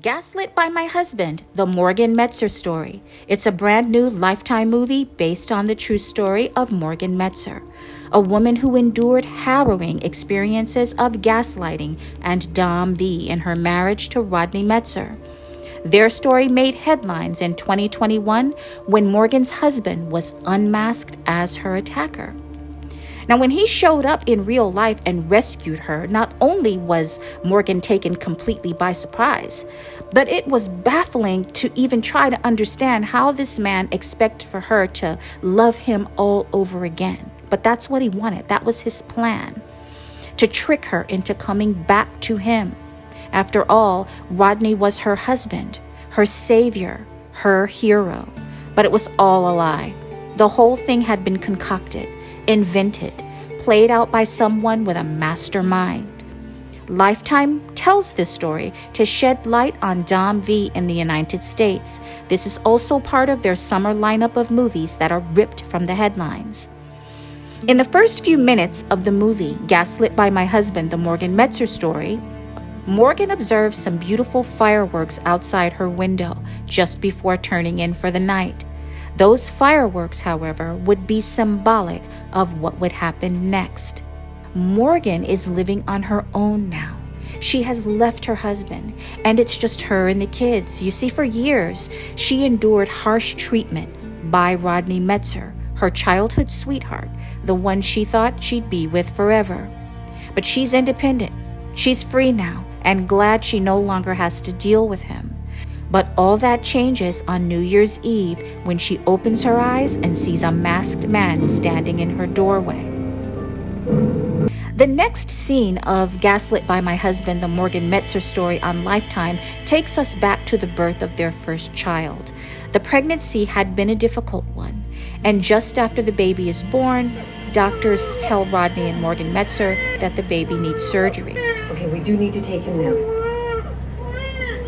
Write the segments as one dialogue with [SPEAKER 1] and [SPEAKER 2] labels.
[SPEAKER 1] Gaslit by My Husband, the Morgan Metzer Story. It's a brand new Lifetime movie based on the true story of Morgan Metzer, a woman who endured harrowing experiences of gaslighting and Dom V in her marriage to Rodney Metzer. Their story made headlines in 2021 when Morgan's husband was unmasked as her attacker. Now, when he showed up in real life and rescued her, not only was Morgan taken completely by surprise, but it was baffling to even try to understand how this man expected for her to love him all over again. But that's what he wanted. That was his plan, to trick her into coming back to him. After all, Rodney was her husband, her savior, her hero. But it was all a lie. The whole thing had been concocted, invented, played out by someone with a mastermind. Lifetime tells this story to shed light on Dom V in the United States. This is also part of their summer lineup of movies that are ripped from the headlines. In the first few minutes of the movie, Gaslit by My Husband, the Morgan Metzer Story, Morgan observes some beautiful fireworks outside her window just before turning in for the night. Those fireworks, however, would be symbolic of what would happen next. Morgan is living on her own now. She has left her husband, and it's just her and the kids. You see, for years, she endured harsh treatment by Rodney Metzer, her childhood sweetheart, the one she thought she'd be with forever. But she's independent. She's free now, and glad she no longer has to deal with him. But all that changes on New Year's Eve when she opens her eyes and sees a masked man standing in her doorway. The next scene of Gaslit by My Husband, the Morgan Metzer Story on Lifetime takes us back to the birth of their first child. The pregnancy had been a difficult one, and just after the baby is born, doctors tell Rodney and Morgan Metzer that the baby needs surgery.
[SPEAKER 2] Okay, we do need to take him now.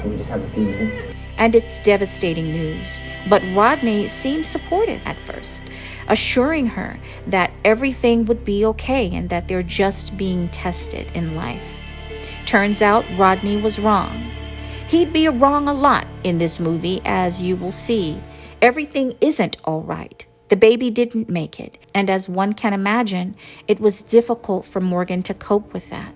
[SPEAKER 2] Can we just have a few minutes?
[SPEAKER 1] And it's devastating news. But Rodney seemed supportive at first, assuring her that everything would be okay and that they're just being tested in life. Turns out Rodney was wrong. He'd be wrong a lot in this movie, as you will see. Everything isn't all right. The baby didn't make it, and as one can imagine, it was difficult for Morgan to cope with that.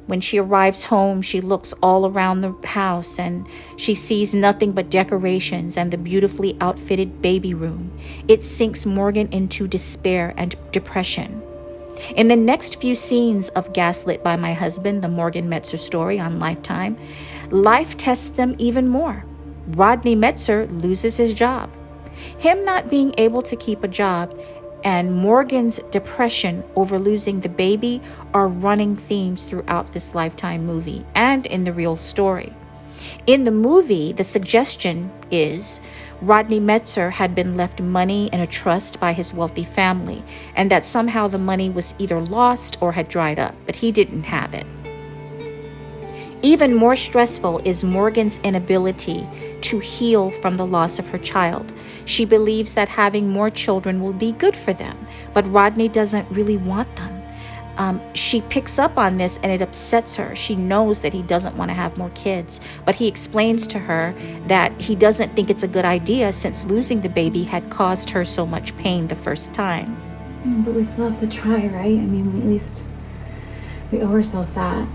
[SPEAKER 1] When she arrives home, she looks all around the house and she sees nothing but decorations and the beautifully outfitted baby room. It sinks Morgan into despair and depression. In the next few scenes of Gaslit by My Husband, the Morgan Metzer Story on Lifetime, life tests them even more. Rodney Metzer loses his job. Him not being able to keep a job and Morgan's depression over losing the baby are running themes throughout this Lifetime movie and in the real story. In the movie, the suggestion is Rodney Metzer had been left money in a trust by his wealthy family, and that somehow the money was either lost or had dried up, but he didn't have it. Even more stressful is Morgan's inability to heal from the loss of her child. She believes that having more children will be good for them, but Rodney doesn't really want them. She picks up on this and it upsets her. She knows that he doesn't want to have more kids, but he explains to her that he doesn't think it's a good idea since losing the baby had caused her so much pain the first time.
[SPEAKER 3] But we still have to try, right? I mean, at least we owe ourselves that.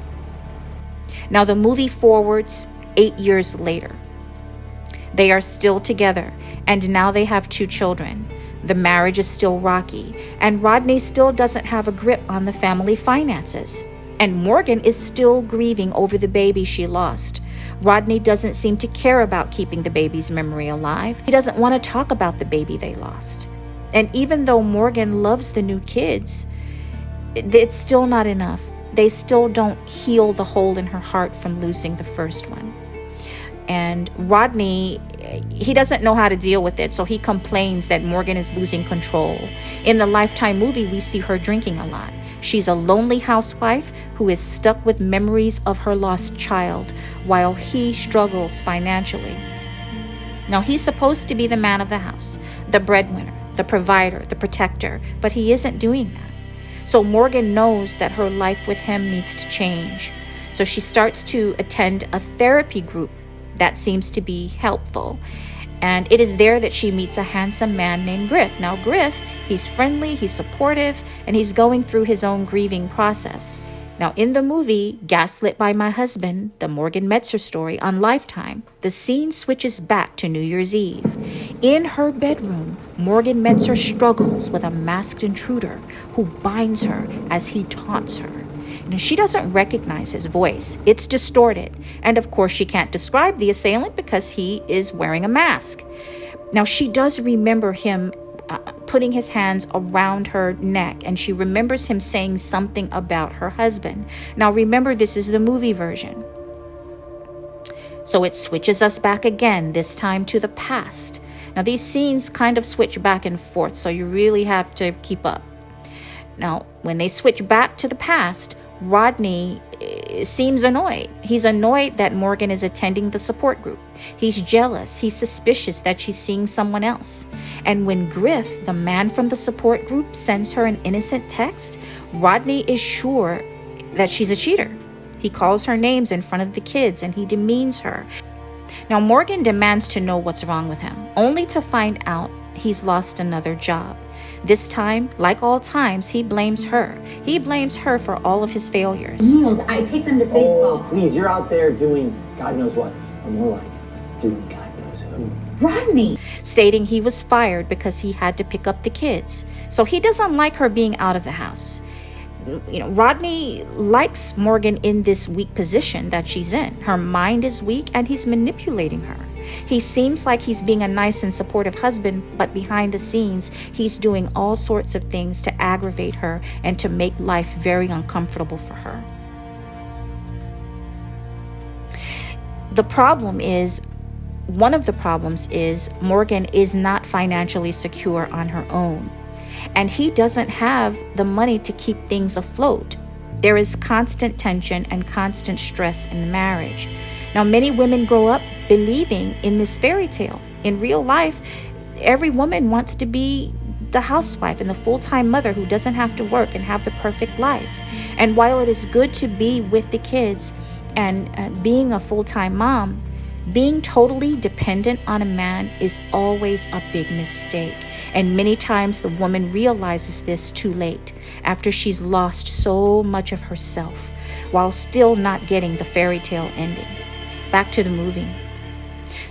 [SPEAKER 1] Now the movie forwards 8 years later. They are still together, and now they have 2 children. The marriage is still rocky, and Rodney still doesn't have a grip on the family finances. And Morgan is still grieving over the baby she lost. Rodney doesn't seem to care about keeping the baby's memory alive. He doesn't want to talk about the baby they lost. And even though Morgan loves the new kids, it's still not enough. They still don't heal the hole in her heart from losing the first one. And Rodney, he doesn't know how to deal with it, so he complains that Morgan is losing control. In the Lifetime movie, we see her drinking a lot. She's a lonely housewife who is stuck with memories of her lost child while he struggles financially. Now, he's supposed to be the man of the house, the breadwinner, the provider, the protector, but he isn't doing that. So Morgan knows that her life with him needs to change. So she starts to attend a therapy group that seems to be helpful. And it is there that she meets a handsome man named Griff. Now, Griff, he's friendly, he's supportive, and he's going through his own grieving process. Now, in the movie Gaslit by My Husband, the Morgan Metzer story on Lifetime, the scene switches back to New Year's Eve. In her bedroom, Morgan Metzer struggles with a masked intruder who binds her as he taunts her. Now, she doesn't recognize his voice. It's distorted. And of course, she can't describe the assailant because he is wearing a mask. Now, she does remember him putting his hands around her neck, and she remembers him saying something about her husband. Now, remember, this is the movie version. So it switches us back again, this time to the past. Now, these scenes kind of switch back and forth, so you really have to keep up. Now, when they switch back to the past, Rodney seems annoyed. He's annoyed that Morgan is attending the support group. He's jealous. He's suspicious that she's seeing someone else. And when Griff, the man from the support group, sends her an innocent text, Rodney is sure that she's a cheater. He calls her names in front of the kids and he demeans her. Now, Morgan demands to know what's wrong with him, only to find out he's lost another job. This time, like all times, he blames her. He blames her for all of his failures.
[SPEAKER 3] Meals, I take them to baseball.
[SPEAKER 2] Oh, please, you're out there doing God knows what. Or more like, doing God knows who.
[SPEAKER 3] Rodney!
[SPEAKER 1] Stating he was fired because he had to pick up the kids. So he doesn't like her being out of the house. Rodney likes Morgan in this weak position that she's in. Her mind is weak and he's manipulating her. He seems like he's being a nice and supportive husband, but behind the scenes, he's doing all sorts of things to aggravate her and to make life very uncomfortable for her. One of the problems is Morgan is not financially secure on her own, and he doesn't have the money to keep things afloat. There is constant tension and constant stress in the marriage. Now, many women grow up believing in this fairy tale. In real life, every woman wants to be the housewife and the full-time mother who doesn't have to work and have the perfect life. And while it is good to be with the kids and being a full-time mom, being totally dependent on a man is always a big mistake. And many times the woman realizes this too late, after she's lost so much of herself, while still not getting the fairy tale ending. Back to the movie.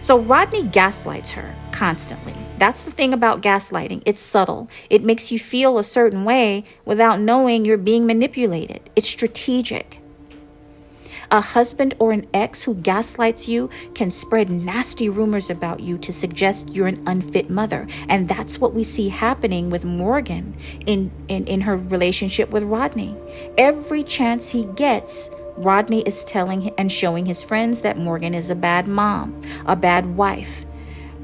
[SPEAKER 1] So Rodney gaslights her constantly. That's the thing about gaslighting. It's subtle. It makes you feel a certain way without knowing you're being manipulated. It's strategic. A husband or an ex who gaslights you can spread nasty rumors about you to suggest you're an unfit mother. And that's what we see happening with Morgan in her relationship with Rodney. Every chance he gets, Rodney is telling and showing his friends that Morgan is a bad mom, a bad wife.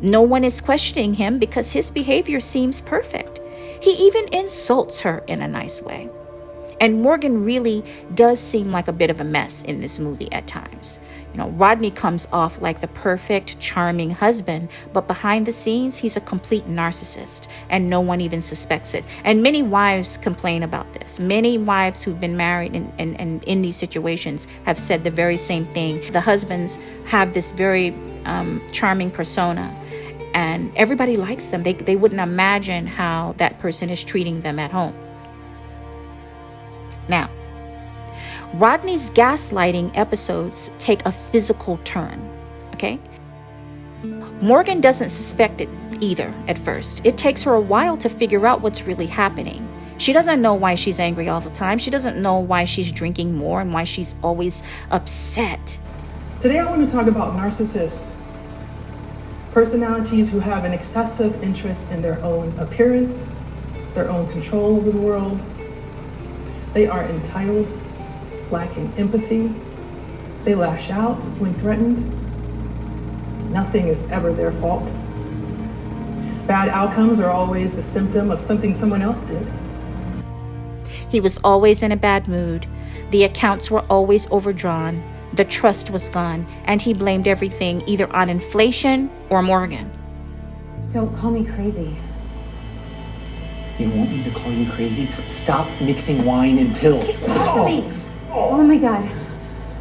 [SPEAKER 1] No one is questioning him because his behavior seems perfect. He even insults her in a nice way. And Morgan really does seem like a bit of a mess in this movie at times. Rodney comes off like the perfect, charming husband, but behind the scenes, he's a complete narcissist, and no one even suspects it. And many wives complain about this. Many wives who've been married and in these situations have said the very same thing. The husbands have this very charming persona, and everybody likes them. They wouldn't imagine how that person is treating them at home. Now, Rodney's gaslighting episodes take a physical turn, okay? Morgan doesn't suspect it either at first. It takes her a while to figure out what's really happening. She doesn't know why she's angry all the time. She doesn't know why she's drinking more and why she's always upset.
[SPEAKER 4] Today I want to talk about narcissists, personalities who have an excessive interest in their own appearance, their own control over the world. They are entitled, lacking empathy. They lash out when threatened. Nothing is ever their fault. Bad outcomes are always the symptom of something someone else did.
[SPEAKER 1] He was always in a bad mood. The accounts were always overdrawn. The trust was gone, and he blamed everything either on inflation or Morgan.
[SPEAKER 3] Don't call me crazy.
[SPEAKER 2] You want me to call you crazy? Stop mixing wine and pills.
[SPEAKER 3] Oh my God.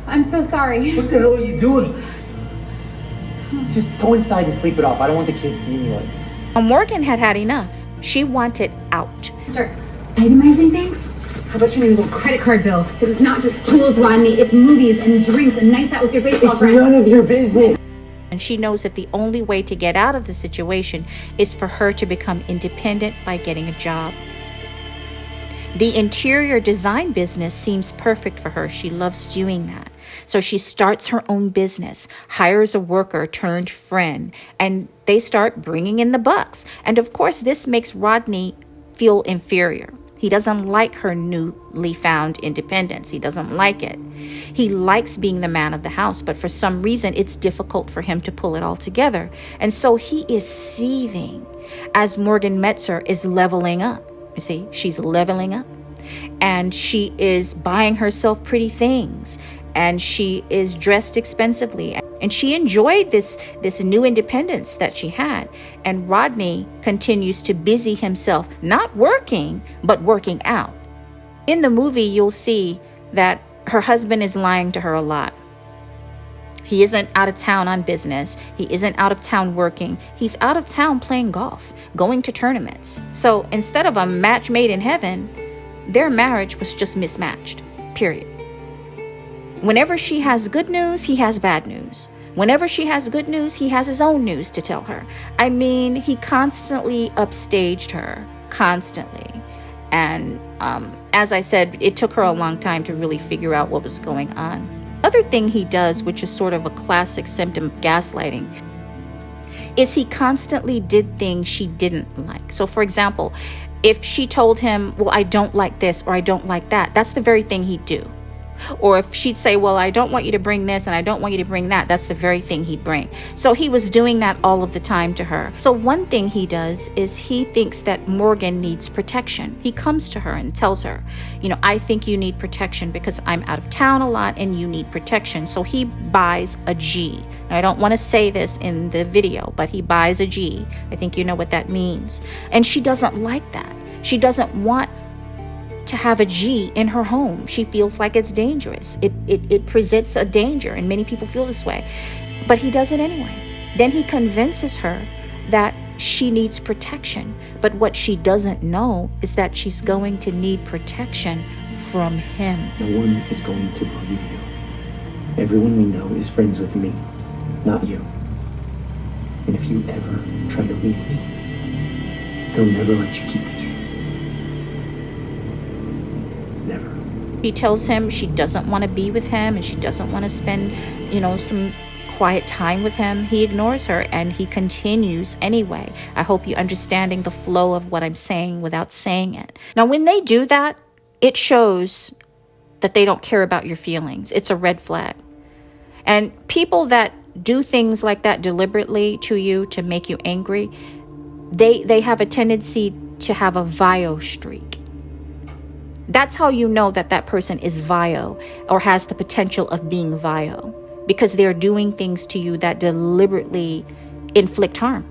[SPEAKER 3] I'm so sorry.
[SPEAKER 2] What the hell are you doing? Just go inside and sleep it off. I don't want the kids seeing you like this.
[SPEAKER 1] Morgan had had enough. She wanted out.
[SPEAKER 3] Start itemizing things? How about your little credit card bill? Because it's not just tools, Rodney. It's movies and drinks and nights out with your baseball
[SPEAKER 2] It's
[SPEAKER 3] friends.
[SPEAKER 2] none of your business.
[SPEAKER 1] And she knows that the only way to get out of the situation is for her to become independent by getting a job. The interior design business seems perfect for her. She loves doing that. So she starts her own business, hires a worker turned friend, and they start bringing in the bucks. And of course, this makes Rodney feel inferior. He doesn't like her newly found independence. He doesn't like it. He likes being the man of the house, but for some reason, it's difficult for him to pull it all together. And so he is seething as Morgan Metzer is leveling up. You see, she's leveling up, and she is buying herself pretty things, and she is dressed expensively, and she enjoyed this new independence that she had. And Rodney continues to busy himself, not working, but working out. In the movie, you'll see that her husband is lying to her a lot. He isn't out of town on business. He isn't out of town working. He's out of town playing golf, going to tournaments. So instead of a match made in heaven, their marriage was just mismatched, period. Whenever she has good news, he has bad news. Whenever she has good news, he has his own news to tell her. I mean, he constantly upstaged her, constantly. And as I said, it took her a long time to really figure out what was going on. Other thing he does, which is sort of a classic symptom of gaslighting, is he constantly did things she didn't like. So for example, if she told him, well, I don't like this or I don't like that, that's the very thing he'd do. Or if she'd say, well, I don't want you to bring this and I don't want you to bring that, that's the very thing he'd bring. So he was doing that all of the time to her. So one thing he does is he thinks that Morgan needs protection. He comes to her and tells her, I think you need protection because I'm out of town a lot and you need protection. So he buys a G. Now, I don't want to say this in the video, but he buys a G. I think you know what that means. And she doesn't like that. She doesn't want to have a G in her home. She feels like it's dangerous. It presents a danger, and many people feel this way. But he does it anyway. Then he convinces her that she needs protection. But what she doesn't know is that she's going to need protection from him.
[SPEAKER 2] No one is going to believe you. Everyone we know is friends with me, not you. And if you ever try to leave me, they'll never let you keep the kids. Never.
[SPEAKER 1] She tells him she doesn't want to be with him and she doesn't want to spend, some quiet time with him. He ignores her and he continues anyway. I hope you're understanding the flow of what I'm saying without saying it. Now, when they do that, it shows that they don't care about your feelings. It's a red flag. And people that do things like that deliberately to you to make you angry, they have a tendency to have a vio streak. That's how you know that that person is vio or has the potential of being vio, because they're doing things to you that deliberately inflict harm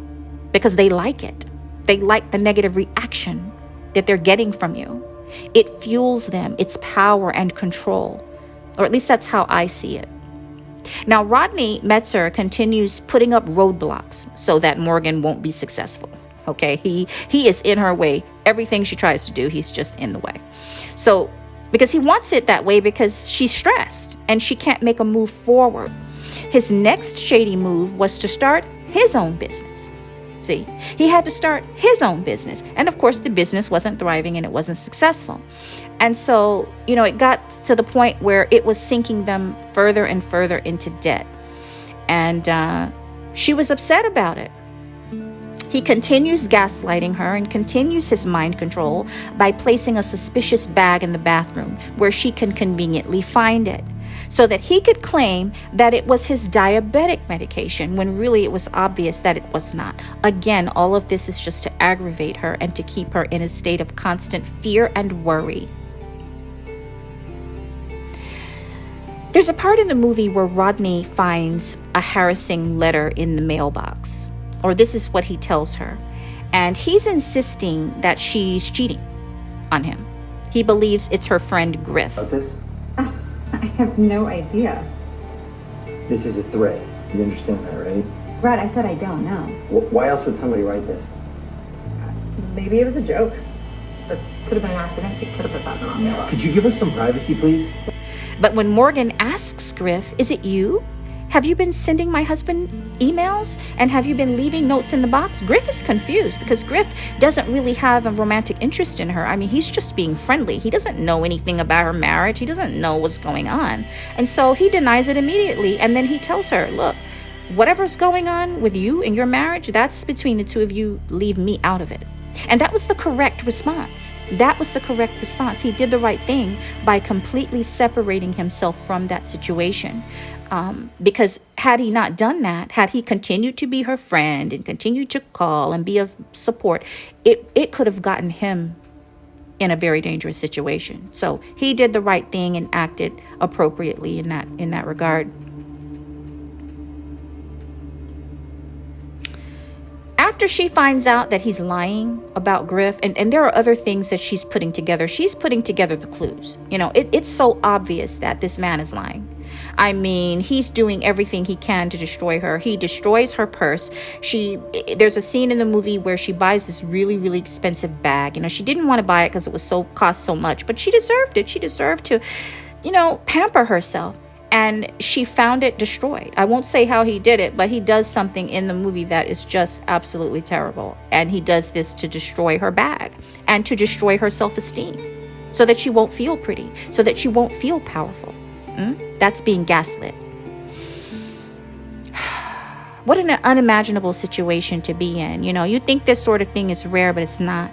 [SPEAKER 1] because they like it. They like the negative reaction that they're getting from you. It fuels them, its power and control, or at least that's how I see it. Now, Rodney Metzer continues putting up roadblocks so that Morgan won't be successful. Okay, he is in her way. Everything she tries to do, he's just in the way. So, because he wants it that way because she's stressed and she can't make a move forward. His next shady move was to start his own business. See, he had to start his own business. And of course, the business wasn't thriving and it wasn't successful. And so, it got to the point where it was sinking them further and further into debt. And she was upset about it. He continues gaslighting her and continues his mind control by placing a suspicious bag in the bathroom where she can conveniently find it, so that he could claim that it was his diabetic medication when really it was obvious that it was not. Again, all of this is just to aggravate her and to keep her in a state of constant fear and worry. There's a part in the movie where Rodney finds a harassing letter in the mailbox. Or this is what he tells her. And he's insisting that she's cheating on him. He believes it's her friend Griff.
[SPEAKER 2] About this?
[SPEAKER 3] I have no idea.
[SPEAKER 2] This is a threat. You understand that, right?
[SPEAKER 3] Brad, I said I don't know.
[SPEAKER 2] Why else would somebody write this?
[SPEAKER 3] Maybe it was a joke. It could have been an accident. It could have put that in the wrong mailbox.
[SPEAKER 2] Could you give us some privacy, please?
[SPEAKER 1] But when Morgan asks Griff, is it you? Have you been sending my husband emails? And have you been leaving notes in the box? Griff is confused because Griff doesn't really have a romantic interest in her. I mean, he's just being friendly. He doesn't know anything about her marriage. He doesn't know what's going on. And so he denies it immediately. And then he tells her, look, whatever's going on with you and your marriage, that's between the two of you. Leave me out of it. And that was the correct response. That was the correct response. He did the right thing by completely separating himself from that situation. Because had he not done that, had he continued to be her friend and continued to call and be of support, it could have gotten him in a very dangerous situation. So he did the right thing and acted appropriately in that regard. After she finds out that he's lying about Griff, and there are other things that she's putting together. She's putting together the clues. You know, it's so obvious that this man is lying. I mean, he's doing everything he can to destroy her. He destroys her purse. There's a scene in the movie where she buys this really, really expensive bag. You know, she didn't want to buy it because it was cost so much, but she deserved it. She deserved to, pamper herself. And she found it destroyed. I won't say how he did it, but he does something in the movie that is just absolutely terrible. And he does this to destroy her bag and to destroy her self-esteem so that she won't feel pretty, so that she won't feel powerful. That's being gaslit. What an unimaginable situation to be in. You know, you think this sort of thing is rare, but it's not.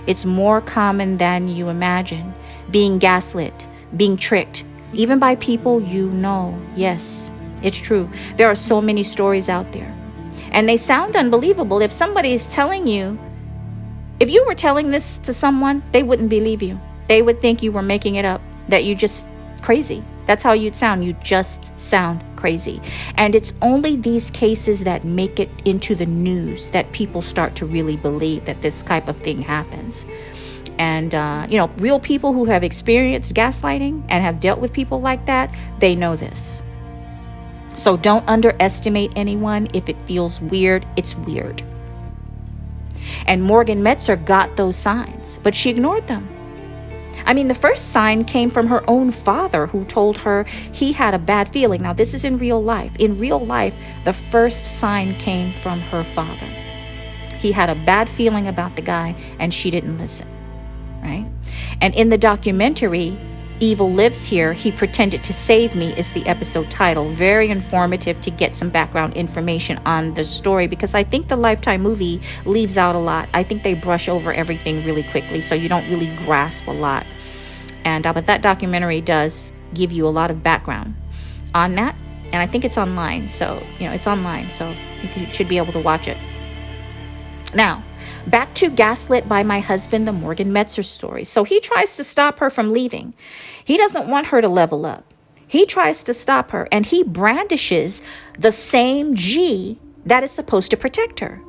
[SPEAKER 1] It's more common than you imagine. Being gaslit, being tricked, even by people you know. Yes, it's true. There are so many stories out there. And they sound unbelievable. If somebody is telling you, if you were telling this to someone, they wouldn't believe you. They would think you were making it up, that you just crazy. That's how you'd sound. You just sound crazy. And it's only these cases that make it into the news that people start to really believe that this type of thing happens. And, real people who have experienced gaslighting and have dealt with people like that, they know this. So don't underestimate anyone. If it feels weird, it's weird. And Morgan Metzer got those signs, but she ignored them. I mean, the first sign came from her own father, who told her he had a bad feeling. Now, this is in real life. In real life, the first sign came from her father. He had a bad feeling about the guy, and she didn't listen, right? And in the documentary, Evil Lives Here, He Pretended to Save Me is the episode title. Very informative to get some background information on the story, because I think the Lifetime movie leaves out a lot. I think they brush over everything really quickly, so you don't really grasp a lot. And but that documentary does give you a lot of background on that, and I think it's online. So it's online, so you should be able to watch it. Now, back to Gaslit by My Husband, the Morgan Metzer story. So he tries to stop her from leaving. He doesn't want her to level up. He tries to stop her, and he brandishes the same G that is supposed to protect her.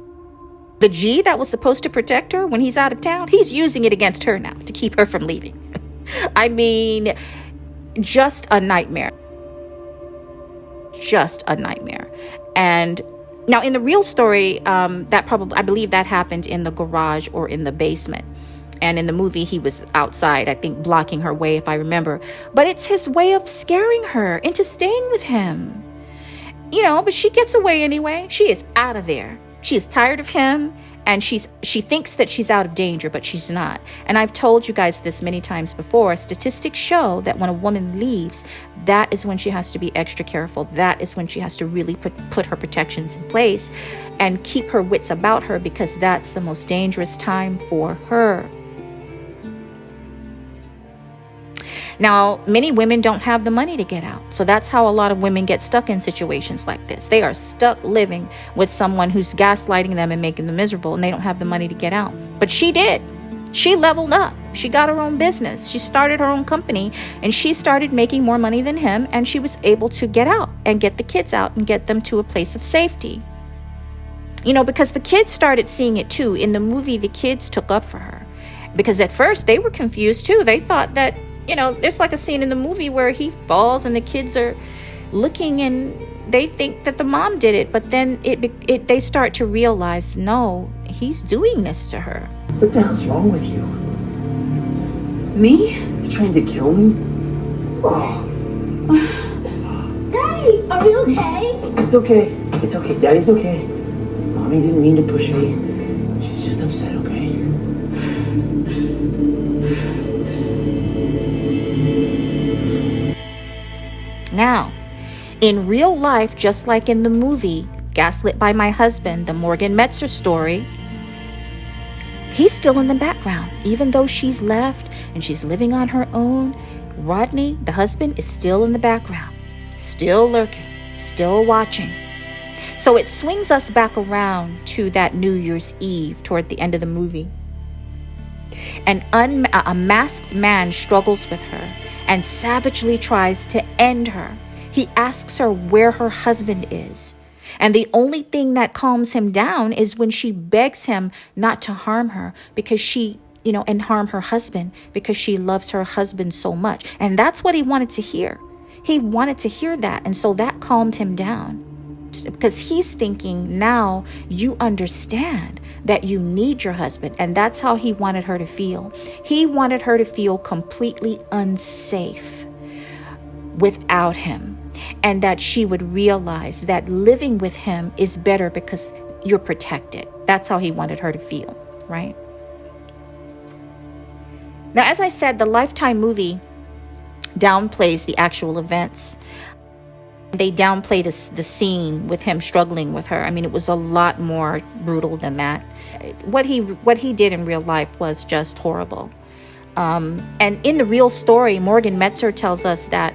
[SPEAKER 1] The G that was supposed to protect her when he's out of town, he's using it against her now to keep her from leaving. I mean, just a nightmare. Just a nightmare. And now, in the real story, I believe that happened in the garage or in the basement. And in the movie, he was outside, I think, blocking her way, if I remember. But it's his way of scaring her into staying with him. But she gets away anyway. She is out of there. She is tired of him. And she thinks that she's out of danger, but she's not. And I've told you guys this many times before. Statistics show that when a woman leaves, that is when she has to be extra careful. That is when she has to really put her protections in place and keep her wits about her, because that's the most dangerous time for her. Now, many women don't have the money to get out. So that's how a lot of women get stuck in situations like this. They are stuck living with someone who's gaslighting them and making them miserable, and they don't have the money to get out. But she did. She leveled up. She got her own business. She started her own company, and she started making more money than him, and she was able to get out and get the kids out and get them to a place of safety. Because the kids started seeing it too. In the movie, the kids took up for her, because at first they were confused too. They thought that there's like a scene in the movie where he falls and the kids are looking and they think that the mom did it, but then they start to realize, no, he's doing this to her.
[SPEAKER 2] What the hell's wrong with you?
[SPEAKER 3] Me?
[SPEAKER 2] You trying to kill me? Oh,
[SPEAKER 3] Daddy, are you okay?
[SPEAKER 2] it's okay. It's okay. Daddy's okay. Mommy didn't mean to push me. She's just upset, okay?
[SPEAKER 1] Now, in real life, just like in the movie Gaslit by My Husband, the Morgan Metzer story, he's still in the background. Even though she's left and she's living on her own, Rodney, the husband, is still in the background, still lurking, still watching. So it swings us back around to that New Year's Eve toward the end of the movie. A masked man struggles with her and savagely tries to end her. He asks her where her husband is. And the only thing that calms him down is when she begs him not to harm her and harm her husband because she loves her husband so much. And that's what he wanted to hear. He wanted to hear that. And so that calmed him down. Because he's thinking, now you understand that you need your husband. And that's how he wanted her to feel. He wanted her to feel completely unsafe without him. And that she would realize that living with him is better because you're protected. That's how he wanted her to feel, right? Now, as I said, the Lifetime movie downplays the actual events. They downplay the scene with him struggling with her. I mean, it was a lot more brutal than that. What he did in real life was just horrible. And in the real story, Morgan Metzer tells us that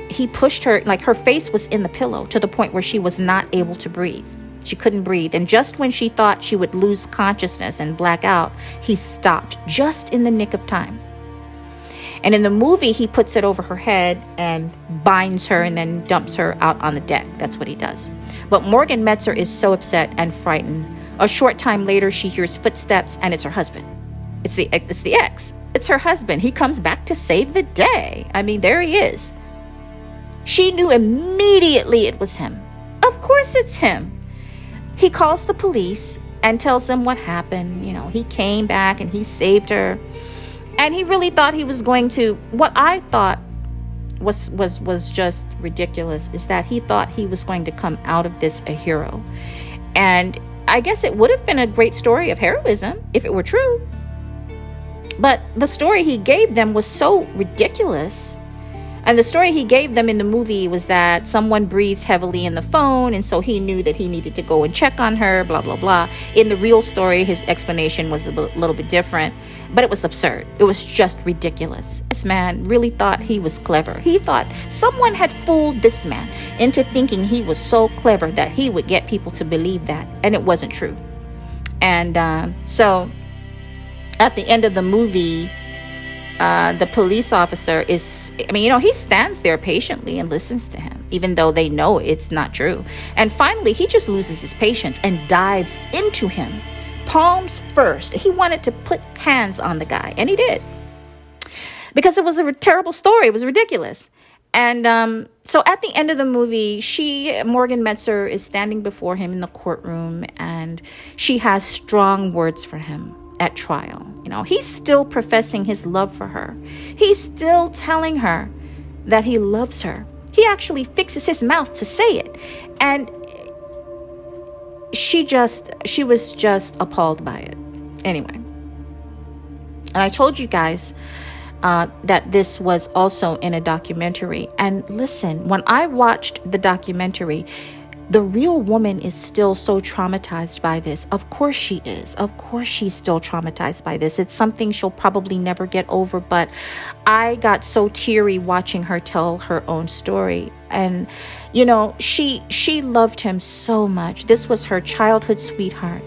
[SPEAKER 1] he pushed her, like her face was in the pillow to the point where she was not able to breathe. She couldn't breathe. And just when she thought she would lose consciousness and black out, he stopped just in the nick of time. And in the movie, he puts it over her head and binds her and then dumps her out on the deck. That's what he does. But Morgan Metzer is so upset and frightened. A short time later, she hears footsteps and it's her husband. It's the ex. It's her husband. He comes back to save the day. I mean, there he is. She knew immediately it was him. Of course it's him. He calls the police and tells them what happened. He came back and he saved her. And he really thought he was going to, what I thought was just ridiculous, is that he thought he was going to come out of this a hero. And I guess it would have been a great story of heroism if it were true. But the story he gave them was so ridiculous. And the story he gave them in the movie was that someone breathed heavily in the phone, and so he knew that he needed to go and check on her, blah, blah, blah. In the real story, his explanation was a little bit different, but it was absurd. It was just ridiculous. This man really thought he was clever. He thought someone had fooled this man into thinking he was so clever that he would get people to believe that, and it wasn't true. And so at the end of the movie, the police officer he stands there patiently and listens to him, even though they know it's not true. And finally, he just loses his patience and dives into him, palms first. He wanted to put hands on the guy, and he did. Because it was a terrible story. It was ridiculous. And so at the end of the movie, Morgan Metzer, is standing before him in the courtroom, and she has strong words for him at trial. He's still professing his love for her. He's still telling her that he loves her. He actually fixes his mouth to say it. And she was just appalled by it. Anyway. And I told you guys that this was also in a documentary. And listen, when I watched the documentary, the real woman is still so traumatized by this. Of course she is. Of course she's still traumatized by this. It's something she'll probably never get over. But I got so teary watching her tell her own story. And, she loved him so much. This was her childhood sweetheart.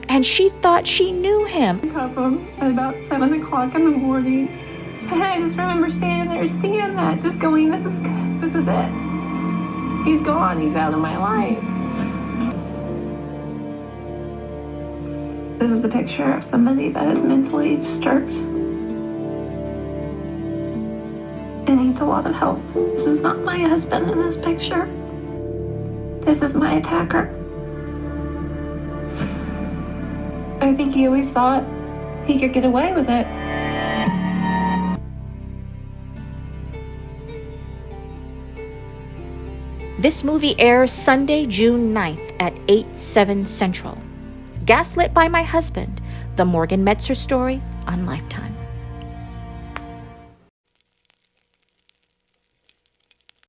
[SPEAKER 1] And she thought she knew him.
[SPEAKER 5] I got him at about 7 o'clock in the morning. And I just remember standing there seeing that, just going, this is it. He's gone. He's out of my life. This is a picture of somebody that is mentally disturbed. He needs a lot of help. This is not my husband in this picture. This is my attacker. I think he always thought he could get away with it.
[SPEAKER 1] This movie airs Sunday, June 9th at 8/7 Central. Gaslit by My Husband, the Morgan Metzer story on Lifetime.